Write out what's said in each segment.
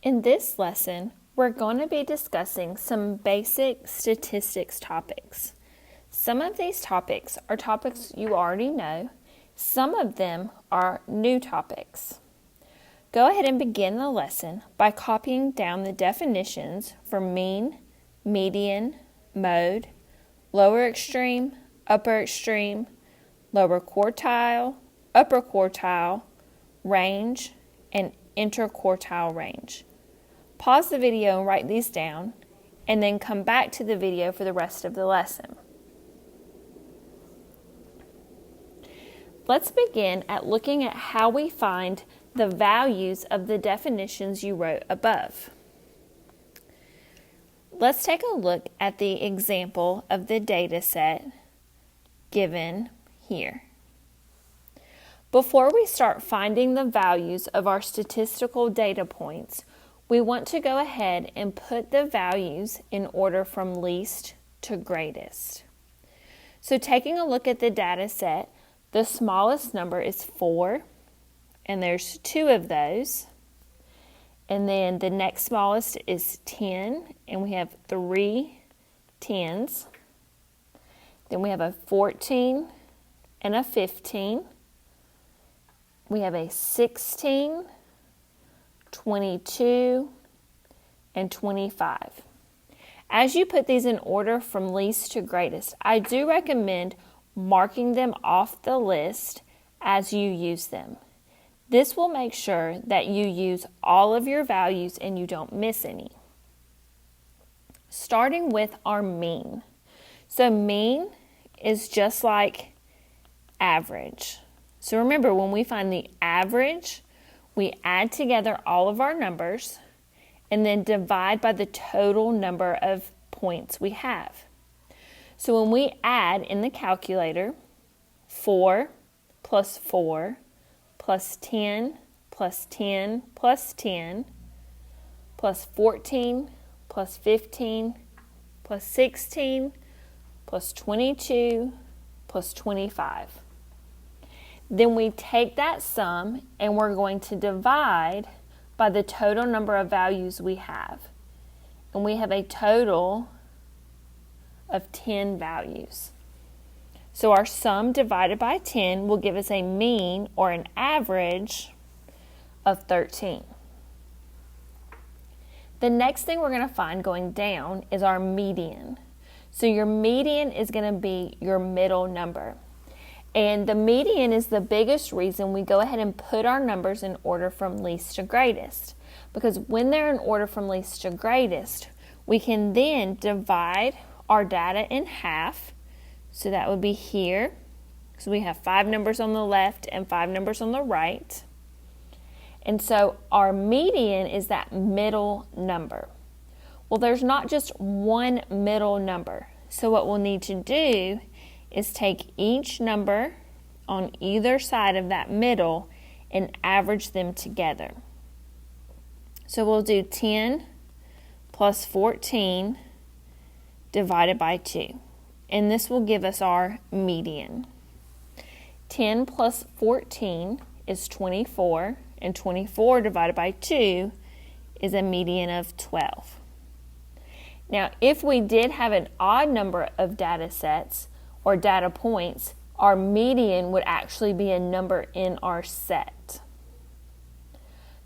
In this lesson, we're going to be discussing some basic statistics topics. Some of these topics are topics you already know. Some of them are new topics. Go ahead and begin the lesson by copying down the definitions for mean, median, mode, lower extreme, upper extreme, lower quartile, upper quartile, range, and interquartile range. Pause the video and write these down, and then come back to the video for the rest of the lesson. Let's begin at looking at how we find the values of the definitions you wrote above. Let's take a look at the example of the data set given here. Before we start finding the values of our statistical data points, we want to go ahead and put the values in order from least to greatest. So taking a look at the data set, the smallest number is 4, and there's 2 of those. And then the next smallest is 10, and we have 3 10s. Then we have a 14 and a 15. We have a 16, 22, and 25. As you put these in order from least to greatest, I do recommend marking them off the list as you use them. This will make sure that you use all of your values and you don't miss any. Starting with our mean. So mean is just like average. So remember, when we find the average, we add together all of our numbers and then divide by the total number of points we have. So when we add in the calculator, 4 plus 4 plus 10 plus 10 plus 10 plus 14 plus 15 plus 16 plus 22 plus 25. Then we take that sum and we're going to divide by the total number of values we have. And we have a total of 10 values. So our sum divided by 10 will give us a mean or an average of 13. The next thing we're going to find going down is our median. So your median is going to be your middle number. And the median is the biggest reason we go ahead and put our numbers in order from least to greatest. Because when they're in order from least to greatest, we can then divide our data in half. So that would be here. So we have 5 numbers on the left and 5 numbers on the right. And so our median is that middle number. Well, there's not just one middle number. So what we'll need to do is take each number on either side of that middle and average them together. So we'll do 10 plus 14 divided by 2. And this will give us our median. 10 plus 14 is 24, and 24 divided by 2 is a median of 12. Now, if we did have an odd number of data sets or data points, our median would actually be a number in our set.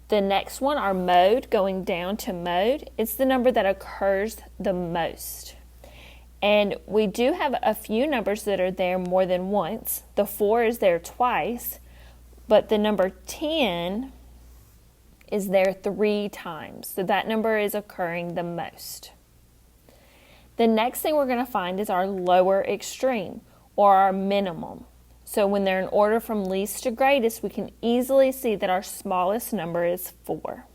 The next one, our mode, going down to mode, it's the number that occurs the most. And we do have a few numbers that are there more than once. The 4 is there twice, but the number 10 is there 3 times. So that number is occurring the most. The next thing we're going to find is our lower extreme, or our minimum. So when they're in order from least to greatest, we can easily see that our smallest number is 4.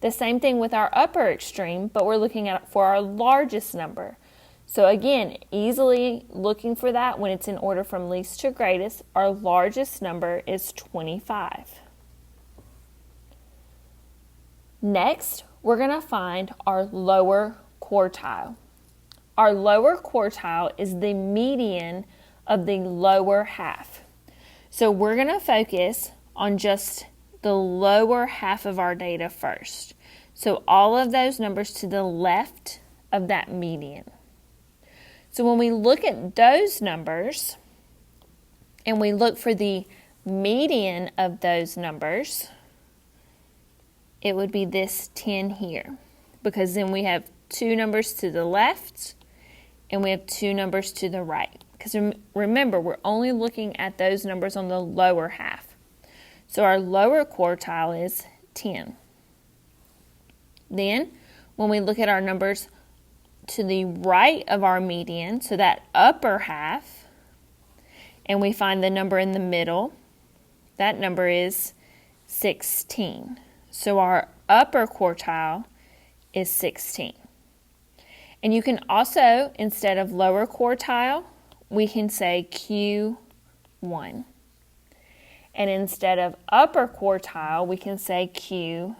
The same thing with our upper extreme, but we're looking at for our largest number. So again, easily looking for that when it's in order from least to greatest, our largest number is 25. Next, we're going to find our lower quartile. Our lower quartile is the median of the lower half. So we're going to focus on just the lower half of our data first. So all of those numbers to the left of that median. So when we look at those numbers and we look for the median of those numbers, it would be this 10 here, because then we have two numbers to the left and we have two numbers to the right. Because remember, we're only looking at those numbers on the lower half. So our lower quartile is 10. Then, when we look at our numbers to the right of our median, so that upper half, and we find the number in the middle, that number is 16. So our upper quartile is 16. And you can also, instead of lower quartile, we can say Q1. And instead of upper quartile, we can say Q3.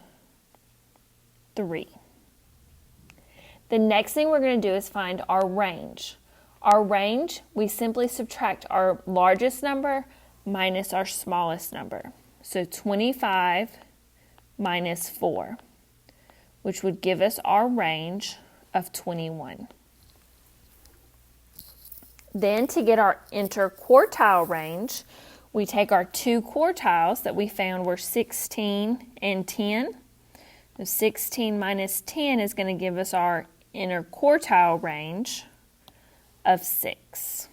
The next thing we're going to do is find our range. Our range, we simply subtract our largest number minus our smallest number. So 25 minus 4, which would give us our range of 21. Then to get our interquartile range, we take our two quartiles that we found were 16 and 10. So 16 minus 10 is going to give us our interquartile range of 6.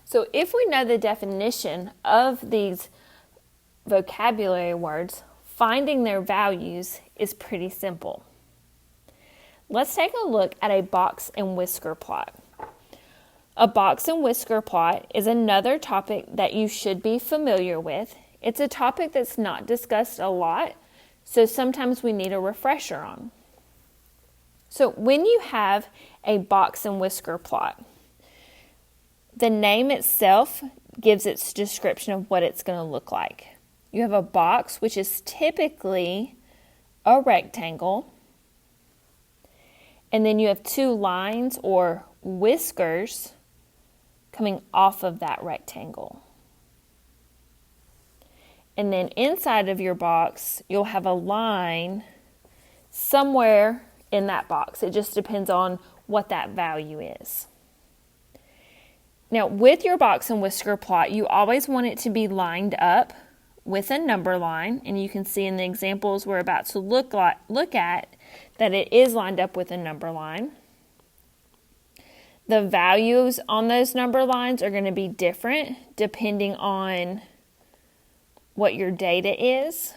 So if we know the definition of these vocabulary words, finding their values is pretty simple. Let's take a look at a box and whisker plot. A box and whisker plot is another topic that you should be familiar with. It's a topic that's not discussed a lot, so sometimes we need a refresher on. So when you have a box and whisker plot, the name itself gives its description of what it's going to look like. You have a box, which is typically a rectangle, and then you have two lines or whiskers coming off of that rectangle. And then inside of your box, you'll have a line somewhere in that box. It just depends on what that value is. Now, with your box and whisker plot, you always want it to be lined up with a number line, and you can see in the examples we're about to look at that it is lined up with a number line. The values on those number lines are going to be different depending on what your data is.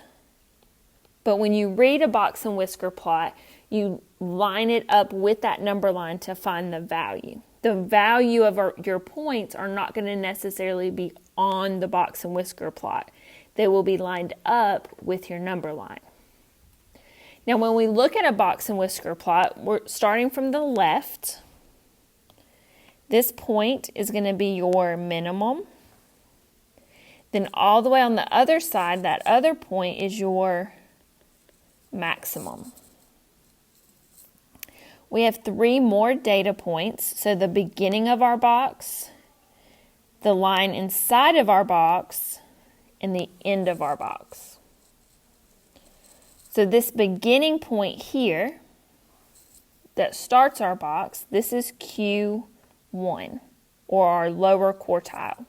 But when you read a box and whisker plot, you line it up with that number line to find the value. The value of your points are not going to necessarily be on the box and whisker plot. They will be lined up with your number line. Now, when we look at a box and whisker plot, we're starting from the left. This point is going to be your minimum. Then all the way on the other side, that other point is your maximum. We have 3 more data points. So the beginning of our box, the line inside of our box, and the end of our box. So this beginning point here that starts our box, this is Q1, or our lower quartile.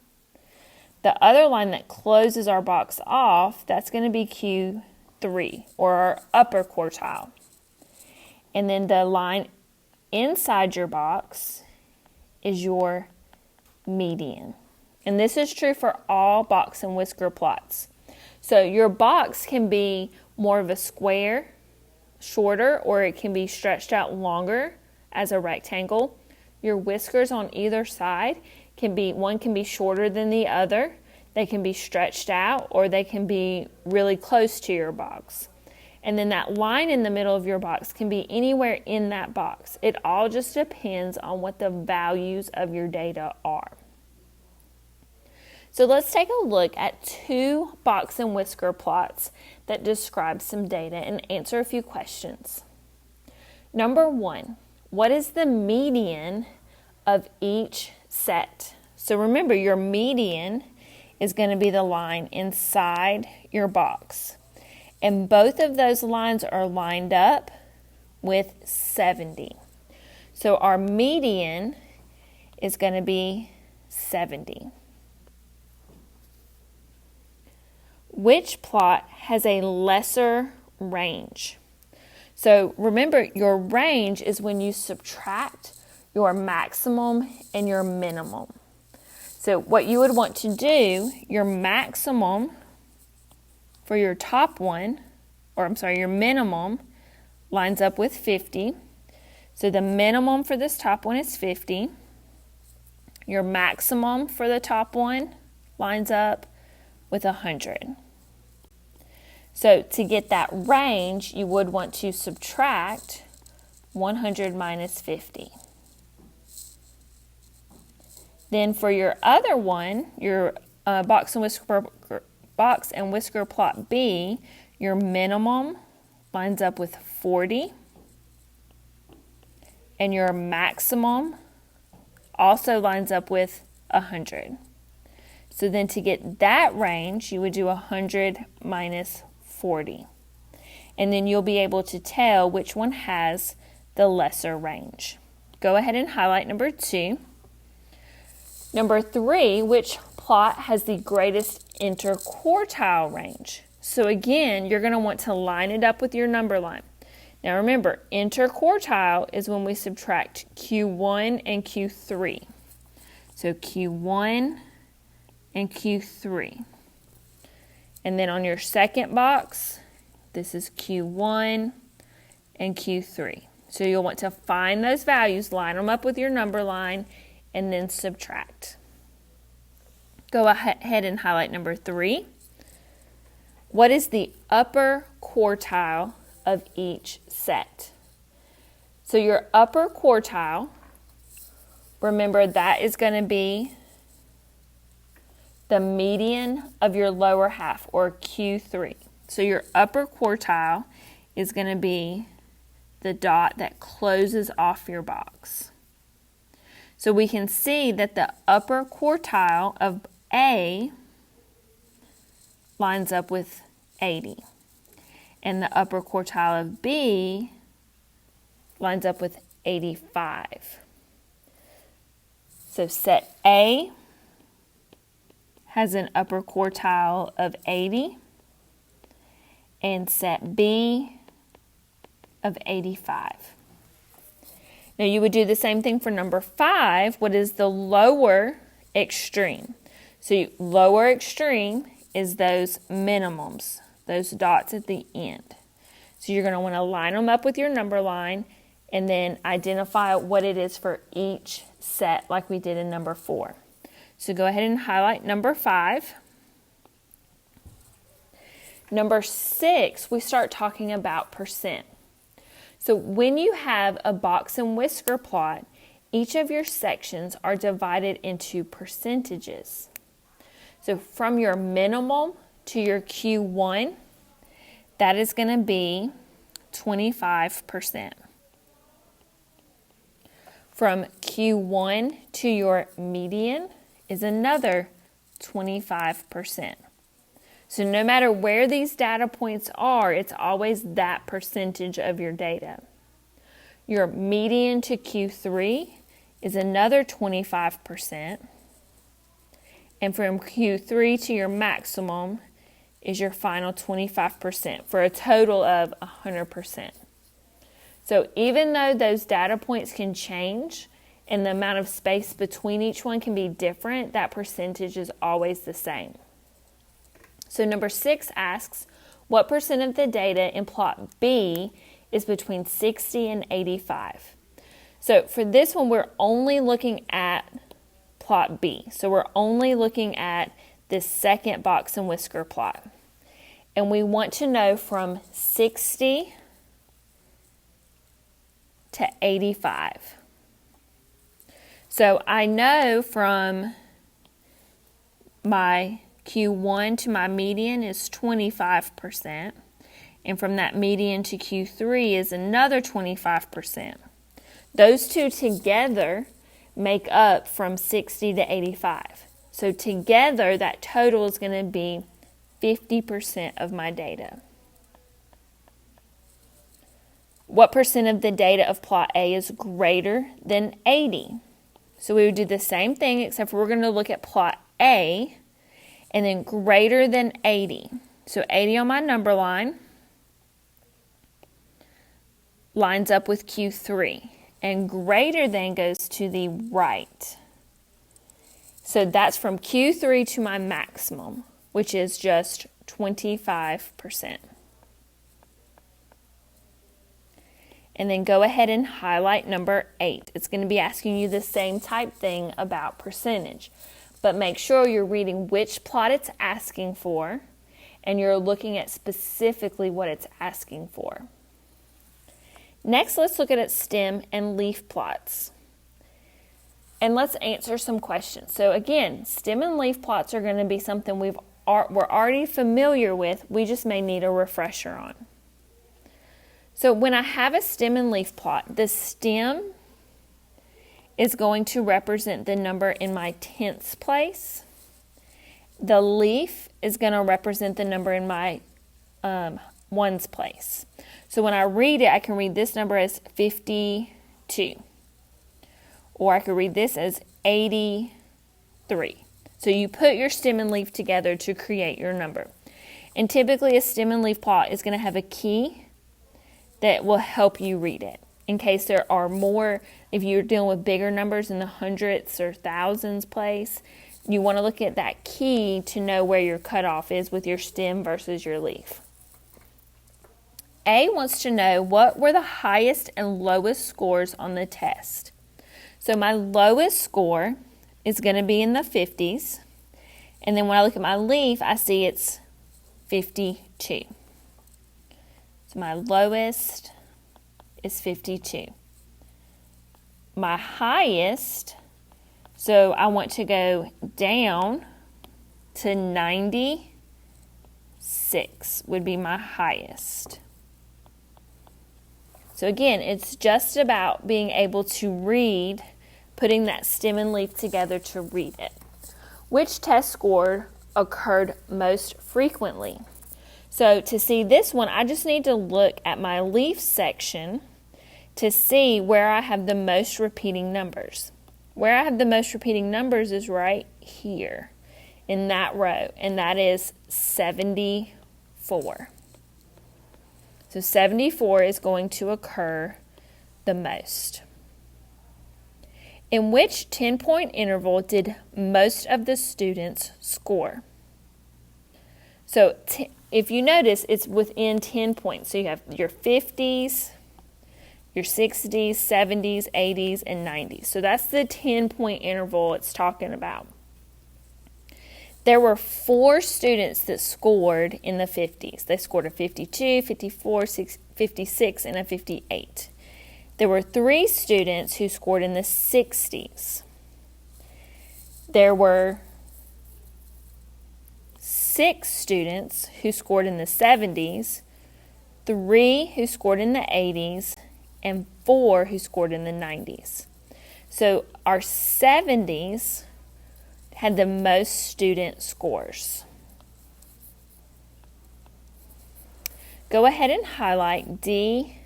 The other line that closes our box off, that's going to be Q3, or our upper quartile. And then the line inside your box is your median. And this is true for all box and whisker plots. So your box can be more of a square, shorter, or it can be stretched out longer as a rectangle. Your whiskers on either side one can be shorter than the other. They can be stretched out, or they can be really close to your box. And then that line in the middle of your box can be anywhere in that box. It all just depends on what the values of your data are. So let's take a look at 2 box and whisker plots that describe some data and answer a few questions. Number 1, what is the median of each set? So remember, your median is going to be the line inside your box. And both of those lines are lined up with 70. So our median is going to be 70. Which plot has a lesser range? So remember, your range is when you subtract your maximum and your minimum. So what you would want to do, your maximum for your top one, your minimum lines up with 50. So the minimum for this top one is 50. Your maximum for the top one lines up with 100. So to get that range, you would want to subtract 100 minus 50. Then for your other one, your box and whisker plot B, your minimum lines up with 40. And your maximum also lines up with 100. So then to get that range, you would do 100 minus 40. And then you'll be able to tell which one has the lesser range. Go ahead and highlight number 2. Number 3, which plot has the greatest interquartile range? So again, you're going to want to line it up with your number line. Now remember, interquartile is when we subtract Q1 and Q3. So Q1 and Q3. And then on your second box, this is Q1 and Q3. So you'll want to find those values, line them up with your number line, and then subtract. Go ahead and highlight number 3. What is the upper quartile of each set? So your upper quartile, remember that is going to be the median of your lower half, or Q3. So your upper quartile is going to be the dot that closes off your box. So we can see that the upper quartile of A lines up with 80. And the upper quartile of B lines up with 85. So set A has an upper quartile of 80, and set B of 85. Now you would do the same thing for number 5. What is the lower extreme? So lower extreme is those minimums, those dots at the end. So you're going to want to line them up with your number line and then identify what it is for each set like we did in number 4. So go ahead and highlight number 5. Number 6, we start talking about percent. So when you have a box and whisker plot, each of your sections are divided into percentages. So from your minimum to your Q1, that is going to be 25%. From Q1 to your median is another 25%. So no matter where these data points are, it's always that percentage of your data. Your median to Q3 is another 25%. And from Q3 to your maximum is your final 25% for a total of 100%. So even though those data points can change and the amount of space between each one can be different, that percentage is always the same. So number 6 asks, what percent of the data in plot B is between 60 and 85? So for this one, we're only looking at plot B. So we're only looking at this second box and whisker plot. And we want to know from 60 to 85. So I know from my Q1 to my median is 25%, and from that median to Q3 is another 25%. Those two together make up from 60 to 85. So together, that total is going to be 50% of my data. What percent of the data of plot A is greater than 80? So we would do the same thing, except for we're going to look at plot A and then greater than 80. So 80 on my number line lines up with Q3, and greater than goes to the right. So that's from Q3 to my maximum, which is just 25%. And then go ahead and highlight number 8. It's going to be asking you the same type thing about percentage. But make sure you're reading which plot it's asking for, and you're looking at specifically what it's asking for. Next, let's look at stem and leaf plots. And let's answer some questions. So again, stem and leaf plots are going to be something we're already familiar with. We just may need a refresher on. So when I have a stem and leaf plot, the stem is going to represent the number in my tenths place. The leaf is going to represent the number in my ones place. So when I read it, I can read this number as 52. Or I could read this as 83. So you put your stem and leaf together to create your number. And typically a stem and leaf plot is going to have a key that will help you read it. In case there are more, if you're dealing with bigger numbers in the hundreds or thousands place, you want to look at that key to know where your cutoff is with your stem versus your leaf. A wants to know what were the highest and lowest scores on the test. So my lowest score is going to be in the 50s. And then when I look at my leaf, I see it's 52. So my lowest is 52. My highest, so I want to go down to 96 would be my highest. So again, it's just about being able to read, putting that stem and leaf together to read it. Which test score occurred most frequently? So to see this one, I just need to look at my leaf section to see where I have the most repeating numbers. Where I have the most repeating numbers is right here in that row, and that is 74. So 74 is going to occur the most. In which 10-point interval did most of the students score? So if you notice, it's within 10 points. So you have your 50s, your 60s, 70s, 80s, and 90s. So that's the 10-point interval it's talking about. There were 4 students that scored in the 50s. They scored a 52, 54, 56, and a 58. There were 3 students who scored in the 60s. There were 6 students who scored in the 70s, 3 who scored in the 80s, and 4 who scored in the 90s. So our 70s had the most student scores. Go ahead and highlight D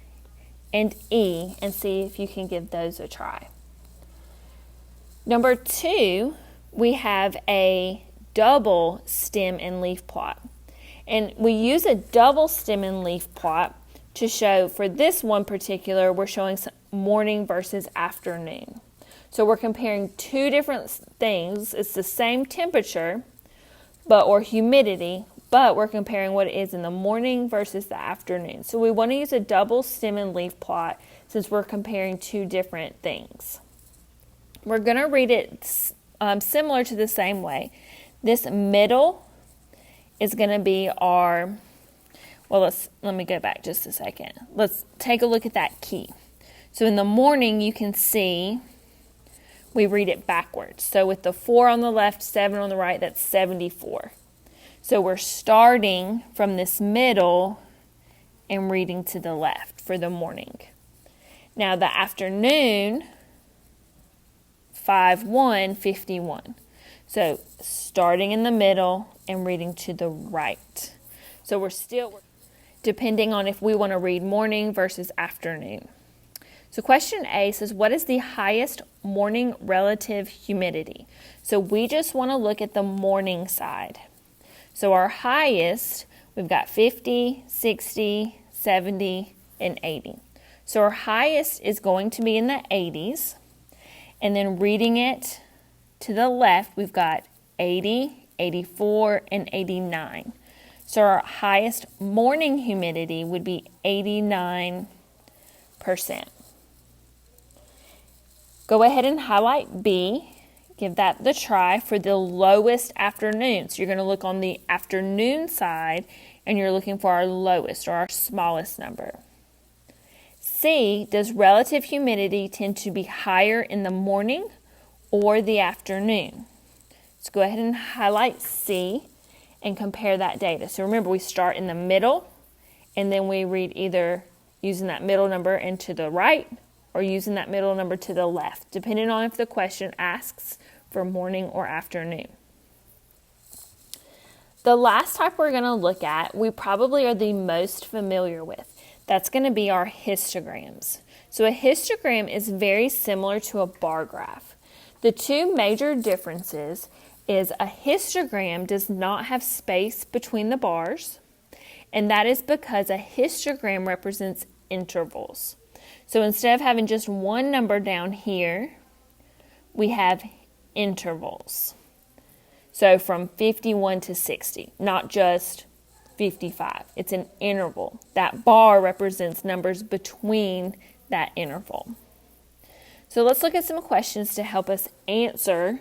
and E and see if you can give those a try. Number 2, we have a double stem and leaf plot. And we use a double stem and leaf plot to show, for this one particular, we're showing morning versus afternoon. So we're comparing 2 different things. It's the same temperature or humidity, but we're comparing what it is in the morning versus the afternoon. So we want to use a double stem and leaf plot since we're comparing 2 different things. We're going to read it similar to the same way. This middle is going to be our, let me go back just a second. Let's take a look at that key. So in the morning, you can see we read it backwards. So with the 4 on the left, 7 on the right, that's 74. So we're starting from this middle and reading to the left for the morning. Now the afternoon, 5-1, 51. So starting in the middle and reading to the right. So we're still depending on if we want to read morning versus afternoon. So question A says, what is the highest morning relative humidity? So we just want to look at the morning side. So our highest, we've got 50, 60, 70, and 80. So our highest is going to be in the 80s. And then reading it to the left, we've got 80, 84, and 89. So our highest morning humidity would be 89%. Go ahead and highlight B. Give that the try for the lowest afternoon. So you're going to look on the afternoon side and you're looking for our lowest or our smallest number. C, does relative humidity tend to be higher in the morning or the afternoon? Let's go ahead and highlight C and compare that data. So remember, we start in the middle and then we read either using that middle number and to the right or using that middle number to the left, depending on if the question asks for morning or afternoon. The last type we're going to look at, we probably are the most familiar with. That's going to be our histograms. So a histogram is very similar to a bar graph. The two major differences is a histogram does not have space between the bars, and that is because a histogram represents intervals. So instead of having just one number down here, we have intervals. So from 51 to 60, not just 55. It's an interval. That bar represents numbers between that interval. So let's look at some questions to help us answer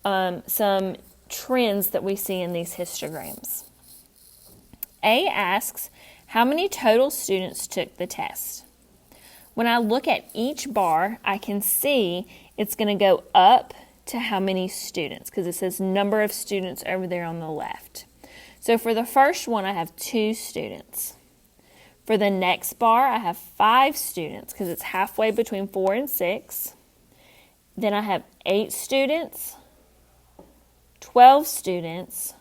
some trends that we see in these histograms. A asks, how many total students took the test? When I look at each bar, I can see it's going to go up to how many students, because it says number of students over there on the left. So for the first one, I have 2 students. For the next bar, I have 5 students, because it's halfway between 4 and 6. Then I have 8 students, 12 students,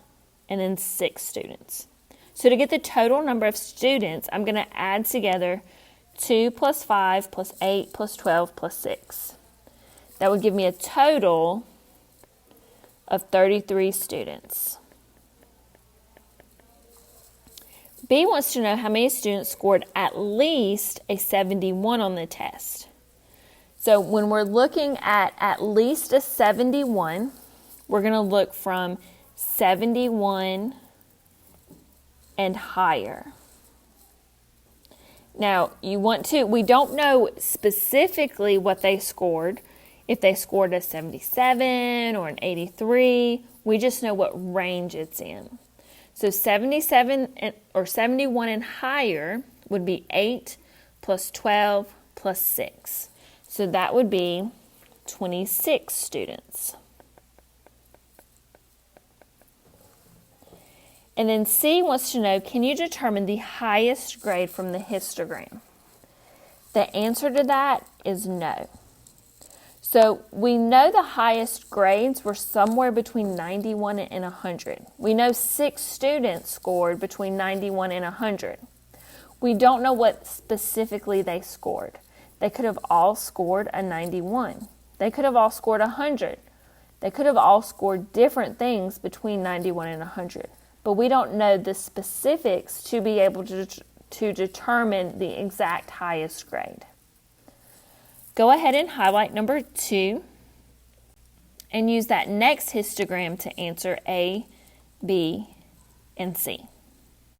and then 6 students. So to get the total number of students, I'm going to add together 2 plus 5 plus 8 plus 12 plus 6. That would give me a total of 33 students. B wants to know how many students scored at least a 71 on the test. So when we're looking at least a 71, we're going to look from 71 and higher. Now, we don't know specifically what they scored, if they scored a 77 or an 83. We just know what range it's in. So 77 or 71 and higher would be 8 plus 12 plus 6. So that would be 26 students. And then C wants to know, can you determine the highest grade from the histogram? The answer to that is no. So we know the highest grades were somewhere between 91 and 100. We know 6 students scored between 91 and 100. We don't know what specifically they scored. They could have all scored a 91. They could have all scored 100. They could have all scored different things between 91 and 100. But we don't know the specifics to be able to determine the exact highest grade. Go ahead and highlight number 2 and use that next histogram to answer A, B, and C.